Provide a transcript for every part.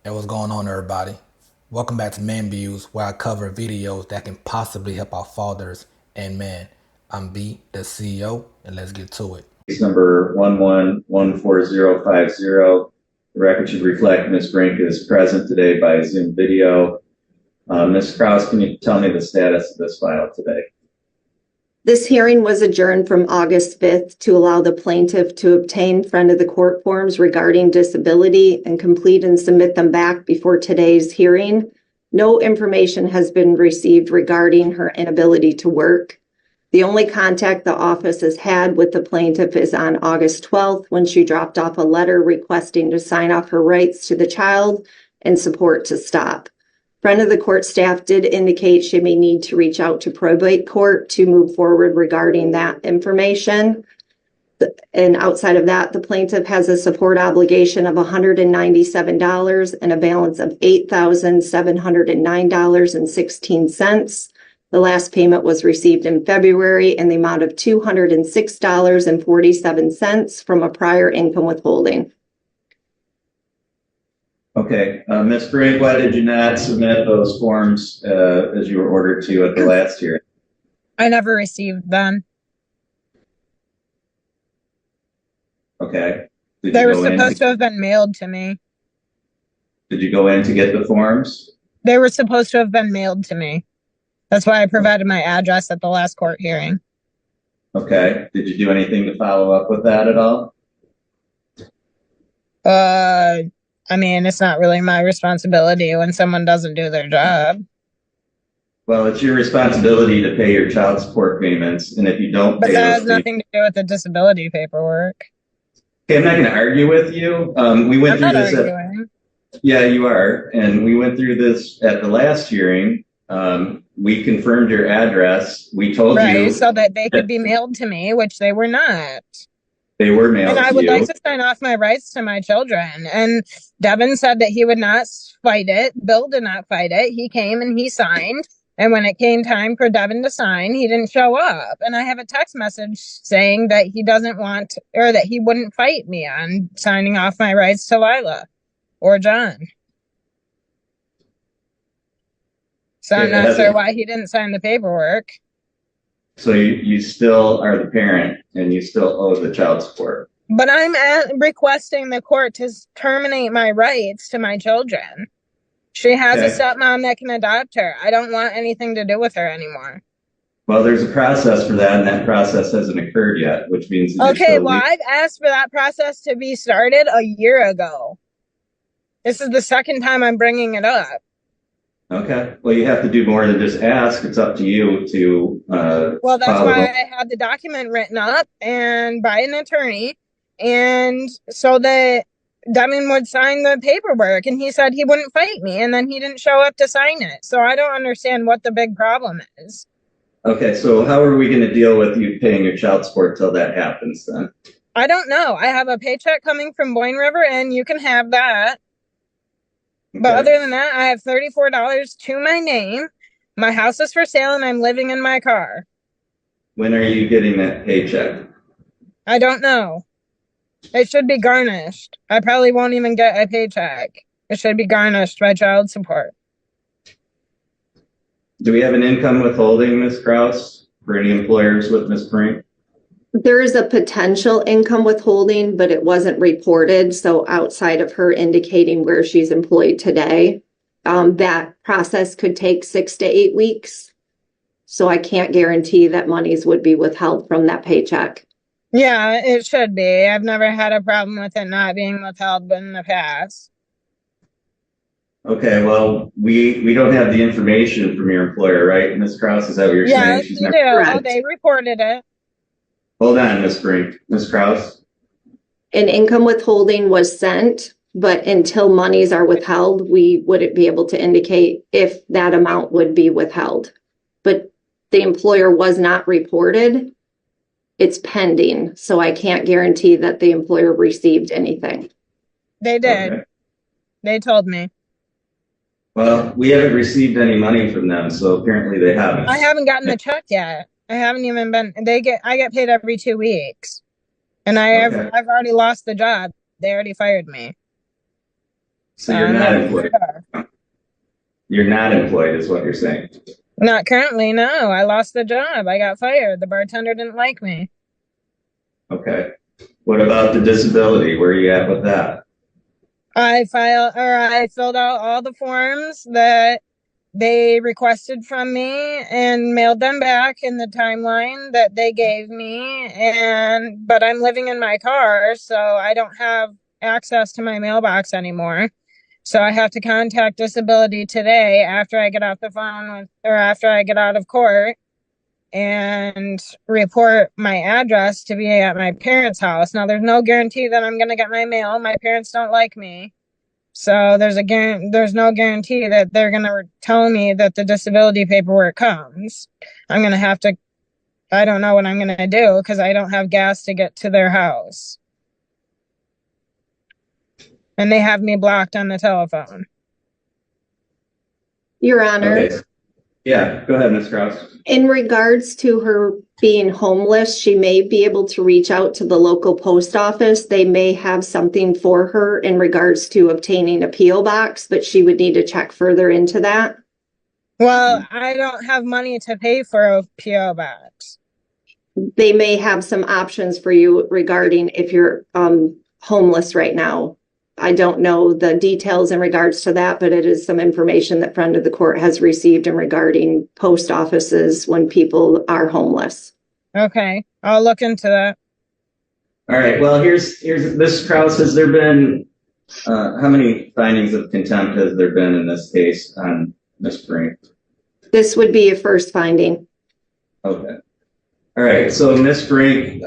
Hey, what's going on, everybody? Welcome back to Man Views, where I cover videos that can possibly help our fathers and men. I'm B, the CEO, and let's get to it. Case number 11145050. The record should reflect Ms. Brink is present today by Zoom video. Ms. Krause, can you tell me the status of this file today? This hearing was adjourned from August 5th to allow the plaintiff to obtain friend of the court forms regarding disability and complete and submit them back before today's hearing. No information has been received regarding her inability to work. The only contact the office has had with the plaintiff is on August 12th when she dropped off a letter requesting to sign off her rights to the child and support to stop. Friend of the court staff did indicate she may need to reach out to probate court to move forward regarding that information. And outside of that, the plaintiff has a support obligation of $197 and a balance of $8,709.16. The last payment was received in February in the amount of $206.47 from a prior income withholding. Okay, Ms. Brink, why did you not submit those forms as you were ordered to at the last hearing? I never received them. Okay. They were supposed to have been mailed to me. Did you go in to get the forms? They were supposed to have been mailed to me. That's why I provided my address at the last court hearing. Okay. Did you do anything to follow up with that at all? I mean, it's not really my responsibility when someone doesn't do their job. Well, it's your responsibility to pay your child support payments, and if you don't pay But that those has nothing to do with the disability paperwork. Okay, I'm not going to argue with you. We went through this. Yeah, you are, and we went through this at the last hearing. We confirmed your address. We told you so that they could be mailed to me, which they were not. They were mailed to you. And I would like to sign off my rights to my children. And Devin said that he would not fight it. Bill did not fight it. He came and he signed. And when it came time for Devin to sign, he didn't show up. And I have a text message saying that he doesn't want, or that he wouldn't fight me on signing off my rights to Lila or John. So I'm not sure why he didn't sign the paperwork. So you still are the parent and you still owe the child support. But I'm requesting the court to terminate my rights to my children. She has a stepmom that can adopt her. I don't want anything to do with her anymore. Well, there's a process for that, and that process hasn't occurred yet, which means that I've asked for that process to be started a year ago. This is the second time I'm bringing it up. Okay. Well, you have to do more than just ask. It's up to you to well, that's why I had the document written up and by an attorney, and so that Devin would sign the paperwork, and he said he wouldn't fight me, and then he didn't show up to sign it. So I don't understand what the big problem is. Okay, so how are we going to deal with you paying your child support till that happens then? I don't know. I have a paycheck coming from Boyne River, and you can have that. Okay. But other than that, I have $34 to my name. My house is for sale, and I'm living in my car. When are you getting that paycheck? I don't know. It should be garnished. I probably won't even get a paycheck. It should be garnished by child support. Do we have an income withholding, Ms. Krause, for any employers with Ms. Brink? There is a potential income withholding, but it wasn't reported. So outside of her indicating where she's employed today, that process could take 6 to 8 weeks. So I can't guarantee that monies would be withheld from that paycheck. Yeah, it should be. I've never had a problem with it not being withheld in the past. Okay, well, we don't have the information from your employer, right, Ms. Krause? Is that what you're saying? She's never correct. They reported it. Hold on, Ms. Brink. Ms. Krause? An income withholding was sent, but until monies are withheld, we wouldn't be able to indicate if that amount would be withheld. But the employer was not reported. It's pending, so I can't guarantee that the employer received anything. They did. Okay. They told me. Well, we haven't received any money from them, so apparently they haven't. I haven't gotten the check yet. I haven't even been. I get paid every 2 weeks, and I've already lost the job. They already fired me. So you're not employed. You're not employed is what you're saying. Not currently, no. I lost the job. I got fired. The bartender didn't like me. Okay. What about the disability? Where are you at with that? I filled out all the forms that they requested from me and mailed them back in the timeline that they gave me. But I'm living in my car, so I don't have access to my mailbox anymore. So I have to contact disability today after I get off the phone or after I get out of court and report my address to be at my parents' house. Now, there's no guarantee that I'm going to get my mail. My parents don't like me. So there's no guarantee that they're going to tell me that the disability paperwork comes. I'm going to have to, I don't know what I'm going to do because I don't have gas to get to their house. And they have me blocked on the telephone. Your Honor. Okay. Yeah, go ahead, Ms. Krause. In regards to her being homeless, she may be able to reach out to the local post office. They may have something for her in regards to obtaining a P.O. box, but she would need to check further into that. Well, I don't have money to pay for a P.O. box. They may have some options for you regarding if you're homeless right now. I don't know the details in regards to that, but it is some information that friend of the court has received in regarding post offices when people are homeless. Okay, I'll look into that. All right. Well, here's Ms. Krause. Has there been how many findings of contempt has there been in this case on Ms. Brink? This would be a first finding. Okay. All right. So Ms. Brink.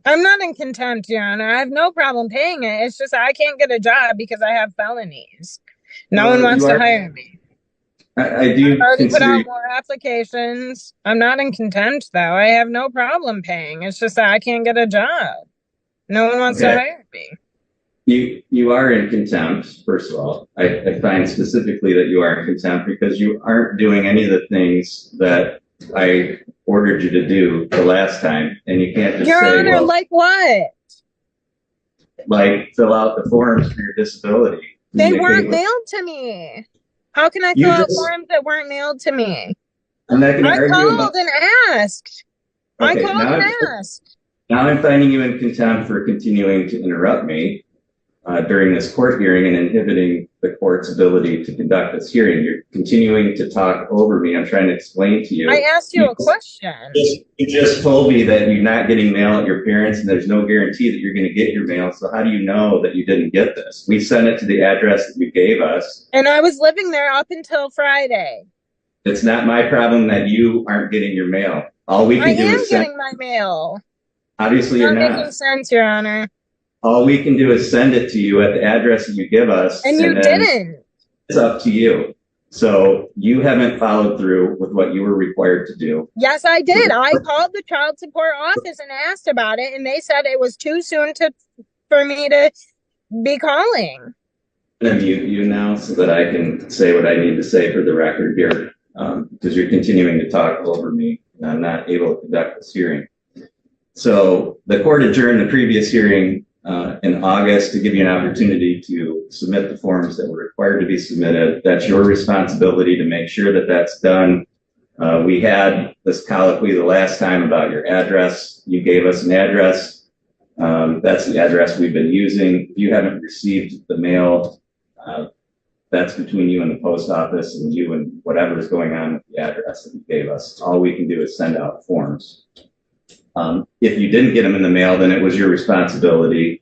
I'm not in contempt, Your Honor. I have no problem paying it. It's just I can't get a job because I have felonies. No one wants to hire me. I do. I've already put out more applications. I'm not in contempt, though. I have no problem paying. It's just that I can't get a job. No one wants to hire me. You are in contempt, first of all. I find specifically that you are in contempt because you aren't doing any of the things that I ordered you to do the last time, and you can't just Your say, Honor, well, like what? Like fill out the forms for your disability. They weren't mailed to me. How can I fill out forms that weren't mailed to me? I'm not going to argue I called about and asked. I called and asked. Now I'm finding you in contempt for continuing to interrupt me during this court hearing and inhibiting the court's ability to conduct this hearing. You're continuing to talk over me. I'm trying to explain to you. I asked you a question. You just told me that you're not getting mail at your parents and there's no guarantee that you're going to get your mail. So how do you know that you didn't get this? We sent it to the address that you gave us. And I was living there up until Friday. It's not my problem that you aren't getting your mail. All we can do is send. I am getting my mail. Obviously, you're not. Making sense, Your Honor. All we can do is send it to you at the address that you give us. And you didn't. It's up to you. So you haven't followed through with what you were required to do. Yes, I did. I called the child support office and asked about it, and they said it was too soon for me to be calling. And you now so that I can say what I need to say for the record here, because you're continuing to talk over me, and I'm not able to conduct this hearing. So the court adjourned the previous hearing in August to give you an opportunity to submit the forms that were required to be submitted. That's your responsibility to make sure that that's done. We had this colloquy the last time about your address. You gave us an address. That's the address we've been using. If you haven't received the mail, that's between you and the post office and you and whatever is going on with the address that you gave us. All we can do is send out forms. If you didn't get them in the mail, then it was your responsibility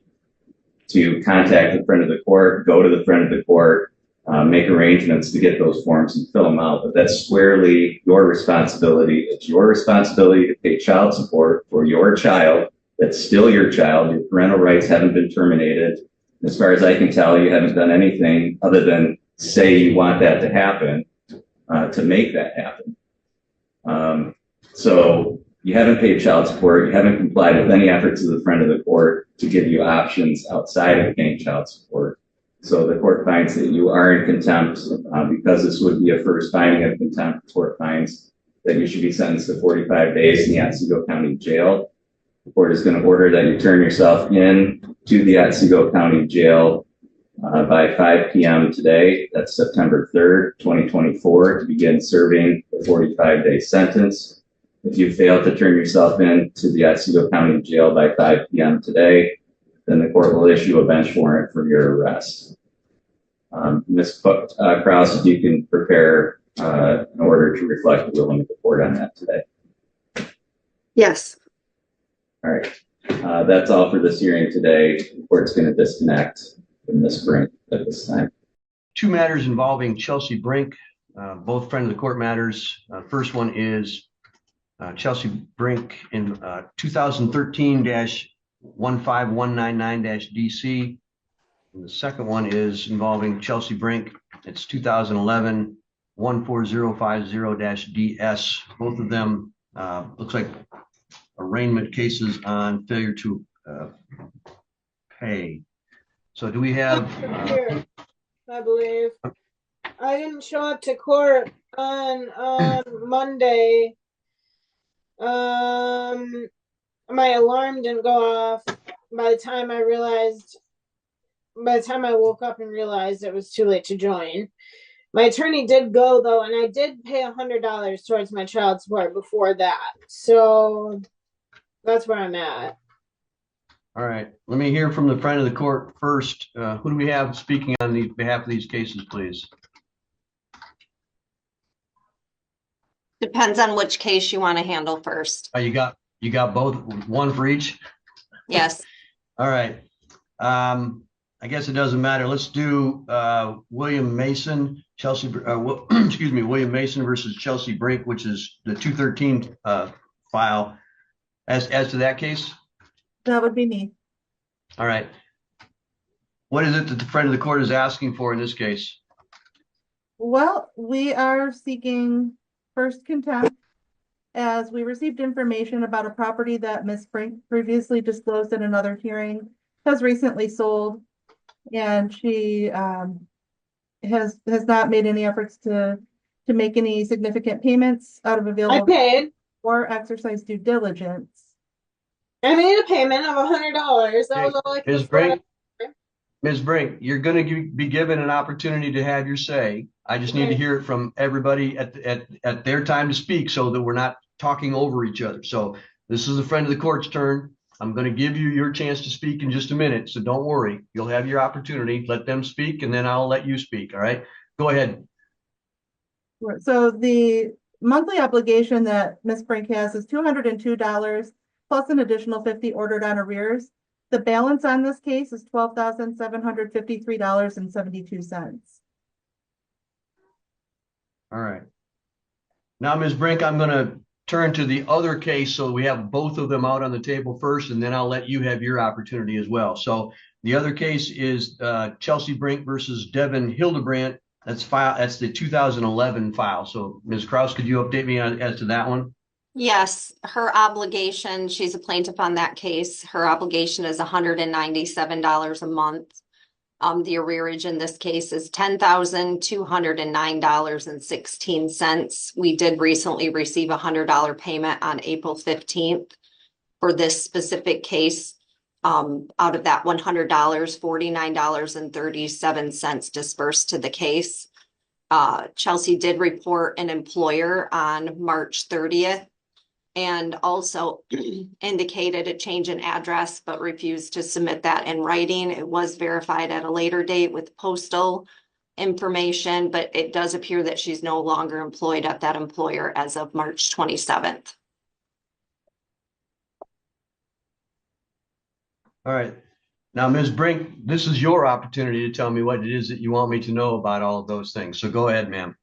to contact the friend of the court, go to the friend of the court, make arrangements to get those forms and fill them out. But that's squarely your responsibility. It's your responsibility to pay child support for your child. That's still your child. Your parental rights haven't been terminated. As far as I can tell, you haven't done anything other than say you want that to happen to make that happen. So you haven't paid child support. You haven't complied with any efforts of the friend of the court to give you options outside of paying child support. So the court finds that you are in contempt because this would be a first finding of contempt. The court finds that you should be sentenced to 45 days in the Otsego County Jail. The court is going to order that you turn yourself in to the Otsego County Jail by 5 p.m. today. That's September 3rd, 2024, to begin serving the 45-day sentence. If you fail to turn yourself in to the Otsego County Jail by 5 p.m. today, then the court will issue a bench warrant for your arrest. Ms. Krause, if you can prepare an order to reflect the ruling of the court on that today. Yes. All right. That's all for this hearing today. The court's going to disconnect from Ms. Brink at this time. Two matters involving Chelsea Brink, both friend of the court matters. First one is Chelsea Brink in 2013-15199-DC. And the second one is involving Chelsea Brink. It's 2011-14050-DS. Both of them looks like arraignment cases on failure to pay. So do we have? I believe I didn't show up to court on Monday. My alarm didn't go off by the time I woke up and realized it was too late to join. My attorney did go though, and I did pay $100 towards my child support before that. So that's where I'm at. All right. Let me hear from the friend of the court first. Who do we have speaking on the behalf of these cases, please? Depends on which case you want to handle first. You got both, one for each? Yes. All right. I guess it doesn't matter. Let's do William Mason, William Mason versus Chelsea Brink, which is the 213 file. As to that case? That would be me. All right. What is it that the friend of the court is asking for in this case? Well, we are seeking first contempt as we received information about a property that Ms. Brink previously disclosed in another hearing has recently sold, and she has not made any efforts to make any significant payments out of available. I paid or exercise due diligence. I made a payment of $100. That was all I could afford. Ms. Brink, you're going to be given an opportunity to have your say. I just need to hear it from everybody at their time to speak so that we're not talking over each other. So this is the friend of the court's turn. I'm going to give you your chance to speak in just a minute. So don't worry. You'll have your opportunity. Let them speak, and then I'll let you speak. All right? Go ahead. So the monthly obligation that Ms. Brink has is $202 plus an additional $50 ordered on arrears. The balance on this case is $12,753.72. All right. Now, Ms. Brink, I'm going to turn to the other case so we have both of them out on the table first, and then I'll let you have your opportunity as well. So the other case is Chelsea Brink versus Devin Hildebrandt. That's the 2011 file. So Ms. Krause, could you update me as to that one? Yes, her obligation, she's a plaintiff on that case. Her obligation is $197 a month. The arrearage in this case is $10,209.16. We did recently receive a $100 payment on April 15th for this specific case. Out of that $100, $49.37 dispersed to the case. Chelsea did report an employer on March 30th and also indicated a change in address, but refused to submit that in writing. It was verified at a later date with postal information, but it does appear that she's no longer employed at that employer as of March 27th. All right. Now, Ms. Brink, this is your opportunity to tell me what it is that you want me to know about all of those things. So go ahead, ma'am.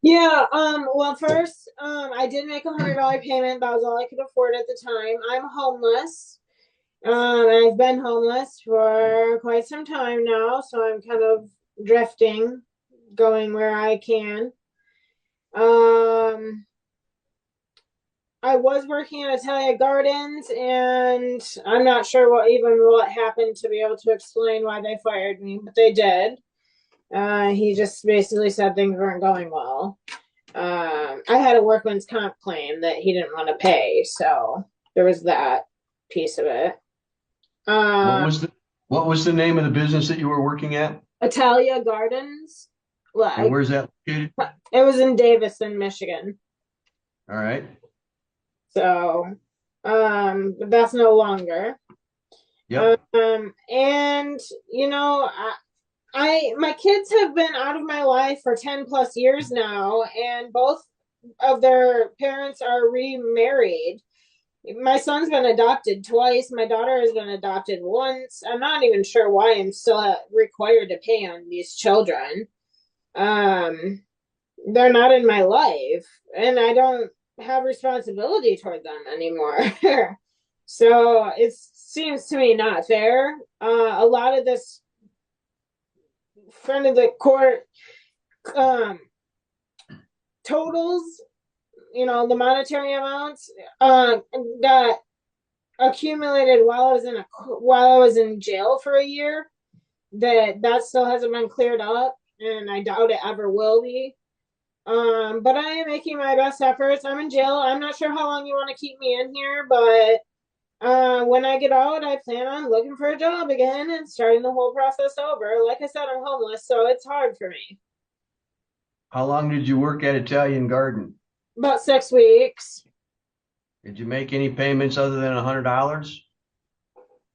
Yeah, well, first, I did make a $100 payment. That was all I could afford at the time. I'm homeless. I've been homeless for quite some time now, so I'm kind of drifting, going where I can. I was working at Italia Gardens, and I'm not sure what happened to be able to explain why they fired me, but they did. He just basically said things weren't going well. I had a workman's comp claim that he didn't want to pay, so there was that piece of it. What was the name of the business that you were working at? Italia Gardens. And where's that located? It was in Davison, Michigan. All right. So, but that's no longer. Yep. And you know, my kids have been out of my life for 10 plus years now, and both of their parents are remarried. My son's been adopted twice. My daughter has been adopted once. I'm not even sure why I'm still required to pay on these children. They're not in my life, and I don't have responsibility toward them anymore. So it seems to me not fair. A lot of this friend of the court totals, you know, the monetary amounts got accumulated while I was in jail for a year. That still hasn't been cleared up, and I doubt it ever will be. But I am making my best efforts. I'm in jail. I'm not sure how long you want to keep me in here, but when I get out, I plan on looking for a job again and starting the whole process over. Like I said, I'm homeless, so it's hard for me. How long did you work at Italian Garden? About 6 weeks. Did you make any payments other than $100?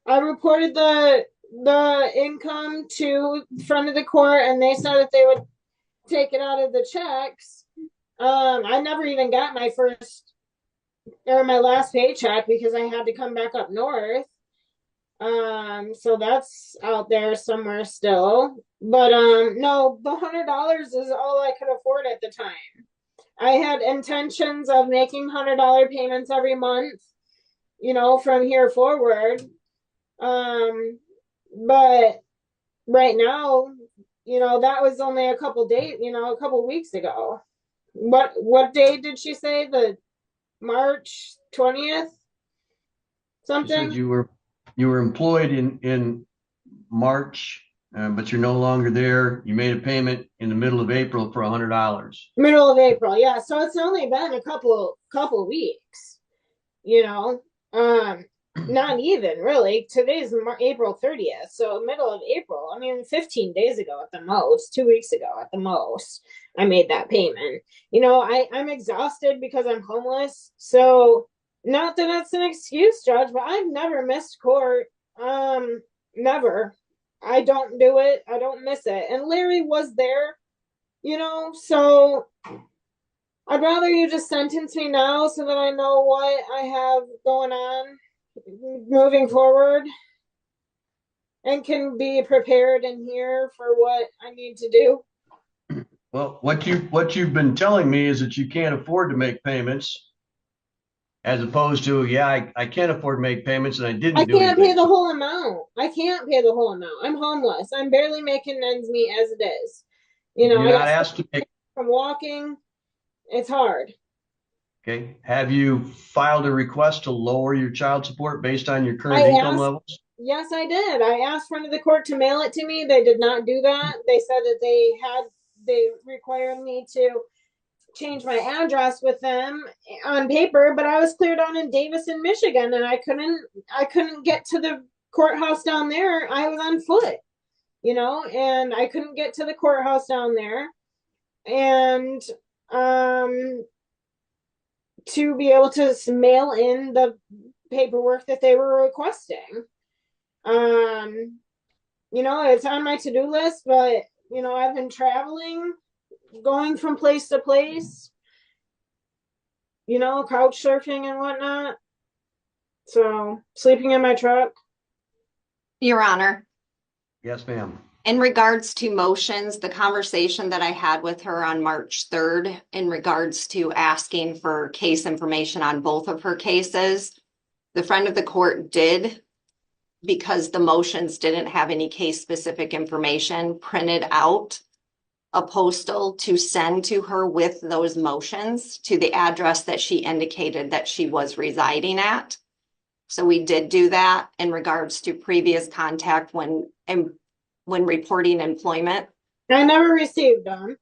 I reported the income to the front of the court, and they said that they would take it out of the checks. I never even got my last paycheck because I had to come back up north. So that's out there somewhere still. But no, the $100 is all I could afford at the time. I had intentions of making $100 payments every month, you know, from here forward. But right now, you know, that was only a couple weeks ago. What day did she say? The March 20th? Something? She said you were employed in March, but you're no longer there. You made a payment in the middle of April for $100. Middle of April, yeah. So it's only been a couple weeks, you know. Not even really. Today's April 30th, so middle of April. I mean, 15 days ago at the most, 2 weeks ago at the most, I made that payment. You know, I'm exhausted because I'm homeless. So not that that's an excuse, Judge, but I've never missed court. Never. I don't do it. I don't miss it. And Larry was there, you know, so I'd rather you just sentence me now so that I know what I have going on moving forward and can be prepared in here for what I need to do. Well, what you've been telling me is that you can't afford to make payments, as opposed to, yeah, I can't afford to make payments and I didn't do anything. I can't pay the whole amount. I can't pay the whole amount. I'm homeless. I'm barely making ends meet as it is. You know, you're not asked to make from walking. It's hard. Okay. Have you filed a request to lower your child support based on your current income levels? Yes, I did. I asked front of the court to mail it to me. They did not do that. They said that they required me to change my address with them on paper, but I was cleared on in Davison, Michigan, and I couldn't get to the courthouse down there. I was on foot, you know, and I couldn't get to the courthouse down there. And to be able to mail in the paperwork that they were requesting. You know, it's on my to-do list, but, you know, I've been traveling, going from place to place, you know, couch surfing and whatnot. So, sleeping in my truck. Your Honor. Yes, ma'am. In regards to motions, the conversation that I had with her on March 3rd in regards to asking for case information on both of her cases, the friend of the court did, because the motions didn't have any case specific information, printed out a postal to send to her with those motions to the address that she indicated that she was residing at. So we did do that in regards to previous contact when reporting employment. I never received them.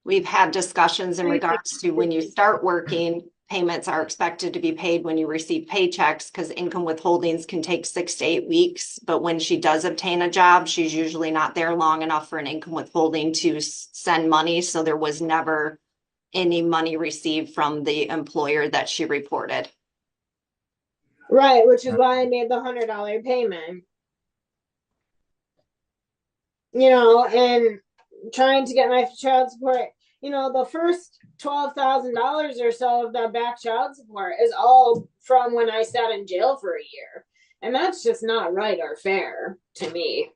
We've had discussions in regards to when you start working, payments are expected to be paid when you receive paychecks because income withholdings can take 6 to 8 weeks. But when she does obtain a job, she's usually not there long enough for an income withholding to send money. So there was never any money received from the employer that she reported. Right, which is why I made the $100 payment. You know, and trying to get my child support, you know, the first $12,000 or so of the back child support is all from when I sat in jail for a year. And that's just not right or fair to me.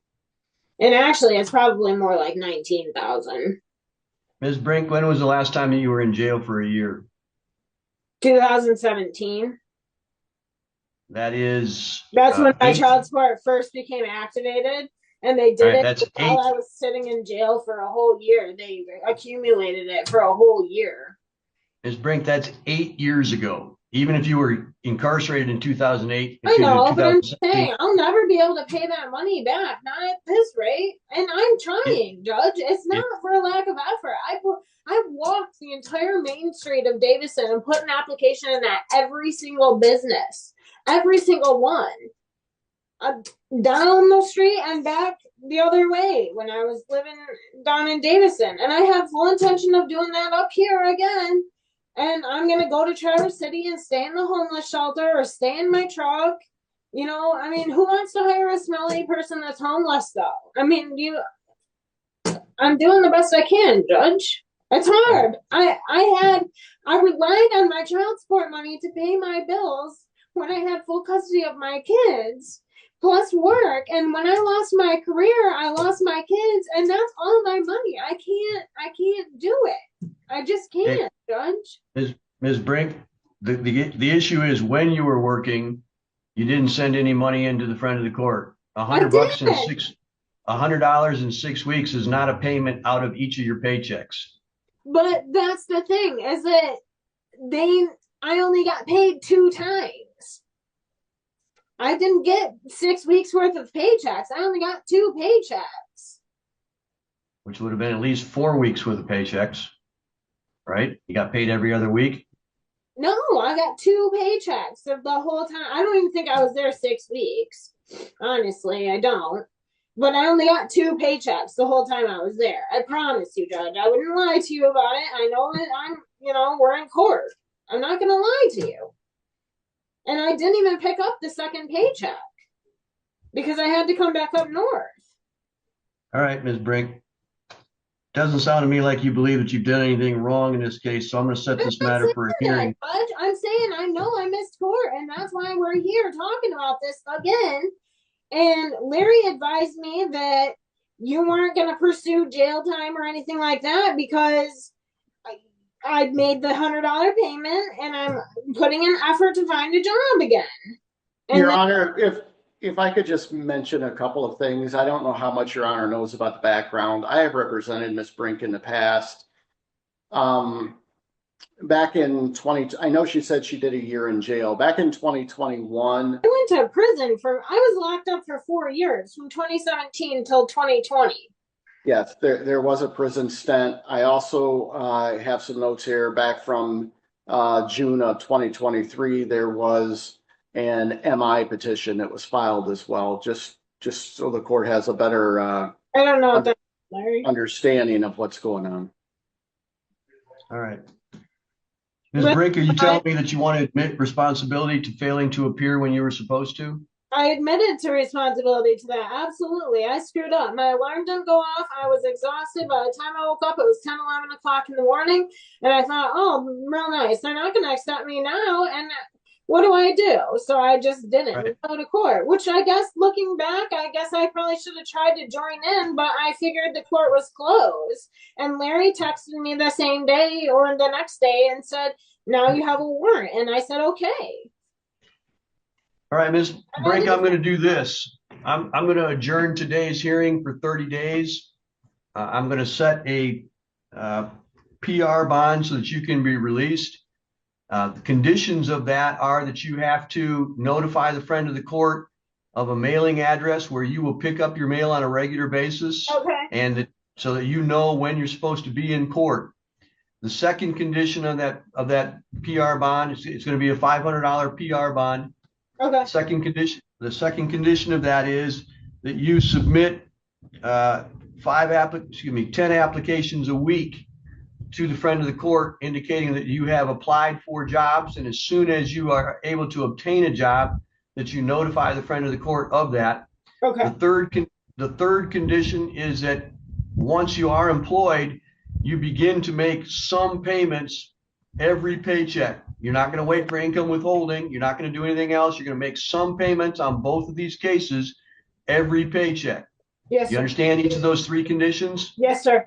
And actually, it's probably more like 19,000. Ms. Brink, when was the last time that you were in jail for a year? 2017. That's when my child support first became activated. And they did it while I was sitting in jail for a whole year. They accumulated it for a whole year. Ms. Brink, that's 8 years ago. Even if you were incarcerated in 2008. I know, but I'm saying I'll never be able to pay that money back. Not at this rate. And I'm trying, Judge. It's not for a lack of effort. I walked the entire main street of Davison and put an application in at every single business. Every single one. Down the street and back the other way when I was living down in Davison. And I have full intention of doing that up here again. And I'm going to go to Traverse City and stay in the homeless shelter or stay in my truck. You know, I mean, who wants to hire a smelly person that's homeless, though? I mean, I'm doing the best I can, Judge. It's hard. I relied on my child support money to pay my bills when I had full custody of my kids. Plus work, and when I lost my career, I lost my kids, and that's all my money. I can't do it. I just can't, Judge. Ms. Brink, the issue is when you were working, you didn't send any money into the front of the court. $100 in 6 weeks is not a payment out of each of your paychecks. But that's the thing, is that I only got paid 2 times. I didn't get 6 weeks worth of paychecks. I only got 2 paychecks. Which would have been at least 4 weeks worth of paychecks, right? You got paid every other week? No, I got 2 paychecks of the whole time. I don't even think I was there 6 weeks. Honestly, I don't. But I only got 2 paychecks the whole time I was there. I promise you, Judge. I wouldn't lie to you about it. I know that we're in court. I'm not going to lie to you. And I didn't even pick up the second paycheck because I had to come back up north. All right, Ms. Brink. Doesn't sound to me like you believe that you've done anything wrong in this case, so I'm going to set this matter for a hearing. Judge, I'm saying I know I missed court, and that's why we're here talking about this again. And Larry advised me that you weren't going to pursue jail time or anything like that because I made the $100 payment and I'm putting in effort to find a job again. And Your Honor, if I could just mention a couple of things. I don't know how much Your Honor knows about the background. I have represented Ms. Brink in the past. Back in I know she said she did a year in jail. Back in 2021. I went to prison I was locked up for 4 years from 2017 till 2020. Yes, there was a prison stint. I also have some notes here back from June of 2023. There was an MI petition that was filed as well, just so the court has a better I don't know that, Larry. Understanding of what's going on. All right. Ms. Brink, are you telling me that you want to admit responsibility to failing to appear when you were supposed to? I admitted to responsibility to that. Absolutely. I screwed up. My alarm didn't go off. I was exhausted. By the time I woke up, it was 10, 11 o'clock in the morning. And I thought, oh, real nice. They're not going to accept me now. And what do I do? So I just didn't go to court, which I guess looking back, I guess I probably should have tried to join in, but I figured the court was closed. And Larry texted me the same day or the next day and said, now you have a warrant. And I said, okay. All right, Ms. Brink, I'm going to do this. I'm going to adjourn today's hearing for 30 days. I'm going to set a PR bond so that you can be released. The conditions of that are that you have to notify the friend of the court of a mailing address where you will pick up your mail on a regular basis. Okay. And so that you know when you're supposed to be in court. The second condition of that PR bond, it's going to be a $500 PR bond. Okay. The second condition of that is that you submit 10 applications a week to the friend of the court, indicating that you have applied for jobs, and as soon as you are able to obtain a job, that you notify the friend of the court of that. Okay. The third condition is that once you are employed, you begin to make some payments every paycheck. You're not going to wait for income withholding. You're not going to do anything else. You're going to make some payments on both of these cases every paycheck. Yes, You sir. understand each of those three conditions? Yes, sir.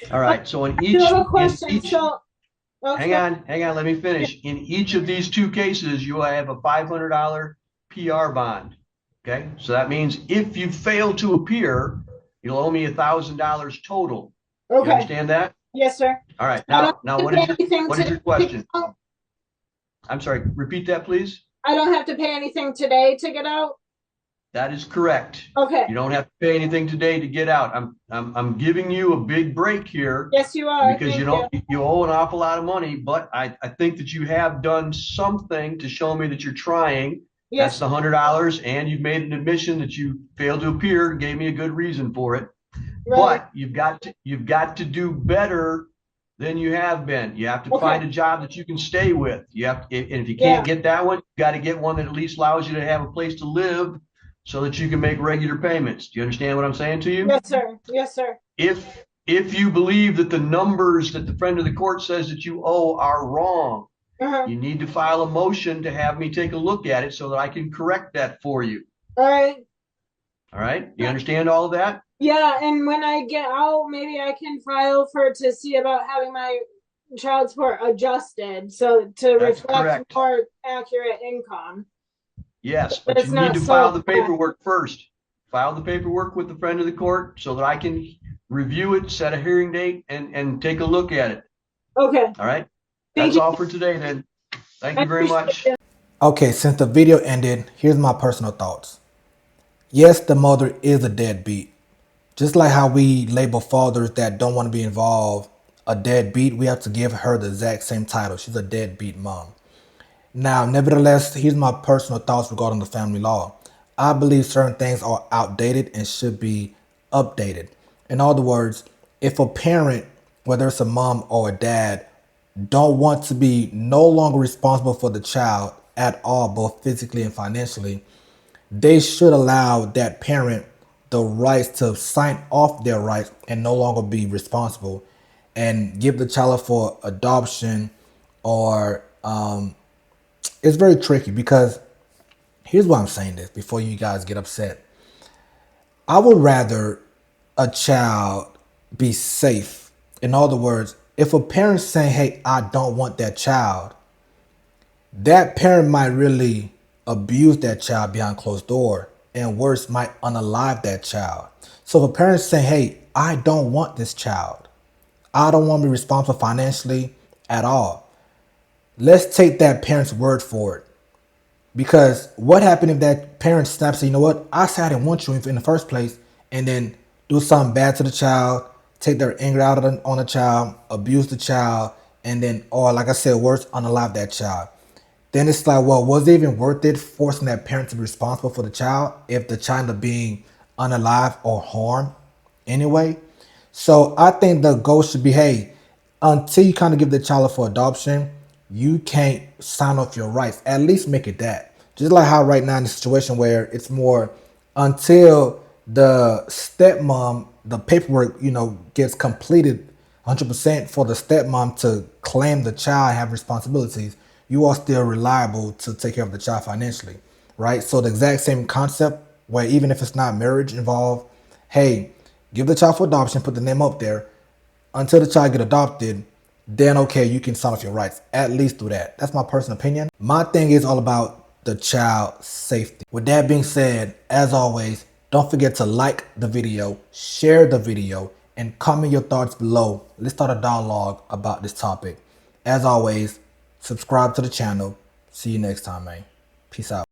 All right. So in I each, do have a question. in each hang on, let me finish. In each of these two cases, you will have a $500 PR bond. Okay. So that means if you fail to appear, you'll owe me $1,000 total. Okay. You understand that? Yes, sir. All right. Now what is your question? Oh, I'm sorry. Repeat that, please. I don't have to pay anything today to get out? That is correct. Okay. You don't have to pay anything today to get out. I'm giving you a big break here. Yes, you are. Because Thank you owe an awful lot of money, but I think that you have done something to show me that you're trying. Yes. That's the $100, and you've made an admission that you failed to appear, gave me a good reason for it. Right. But you've got to do better than you have been. You have to Okay. find a job that you can stay with. And if you can't get that one, you got to get one that at least allows you to have a place to live so that you can make regular payments. Do you understand what I'm saying to you? Yes, sir. Yes, sir. If you believe that the numbers that the friend of the court says that you owe are wrong, you need to file a motion to have me take a look at it so that I can correct that for you. All right. All right? You understand all of that? Yeah, and when I get out, maybe I can file to see about having my child support adjusted to That's reflect correct. more accurate income. Yes, But but it's you need not to so file the bad. paperwork first. File the paperwork with the friend of the court so that I can review it, set a hearing date, and take a look at it. Okay. All right? Thank That's you. all for today then. Thank you very much. Okay, since the video ended, here's my personal thoughts. Yes, the mother is a deadbeat. Just like how we label fathers that don't want to be involved a deadbeat, we have to give her the exact same title. She's a deadbeat mom. Now, nevertheless, here's my personal thoughts regarding the family law. I believe certain things are outdated and should be updated. In other words, if a parent, whether it's a mom or a dad, don't want to be no longer responsible for the child at all, both physically and financially, they should allow that parent the rights to sign off their rights and no longer be responsible and give the child up for adoption or it's very tricky because here's why I'm saying this before you guys get upset. I would rather a child be safe. In other words, if a parent's saying, hey, I don't want that child, that parent might really abuse that child behind closed door and worse, might unalive that child. So if a parent's saying, hey, I don't want this child, I don't want to be responsible financially at all, let's take that parent's word for it. Because what happened if that parent snaps and say, you know what, I said I didn't want you in the first place, and then do something bad to the child, take their anger out on the child, abuse the child, and then, or like I said, worse, unalive that child. Then it's like, well, was it even worth it forcing that parent to be responsible for the child if the child ended up being unalive or harmed anyway? So I think the goal should be, hey, until you kind of give the child up for adoption, you can't sign off your rights. At least make it that. Just like how right now in the situation where it's more until the stepmom, the paperwork, gets completed 100% for the stepmom to claim the child and have responsibilities, you are still reliable to take care of the child financially, right? So the exact same concept where even if it's not marriage involved, hey, give the child for adoption, put the name up there until the child get adopted, then okay, you can sign off your rights. At least do that. That's my personal opinion. My thing is all about the child's safety. With that being said, as always, don't forget to like the video, share the video, and comment your thoughts below. Let's start a dialogue about this topic. As always, subscribe to the channel. See you next time, man. Peace out.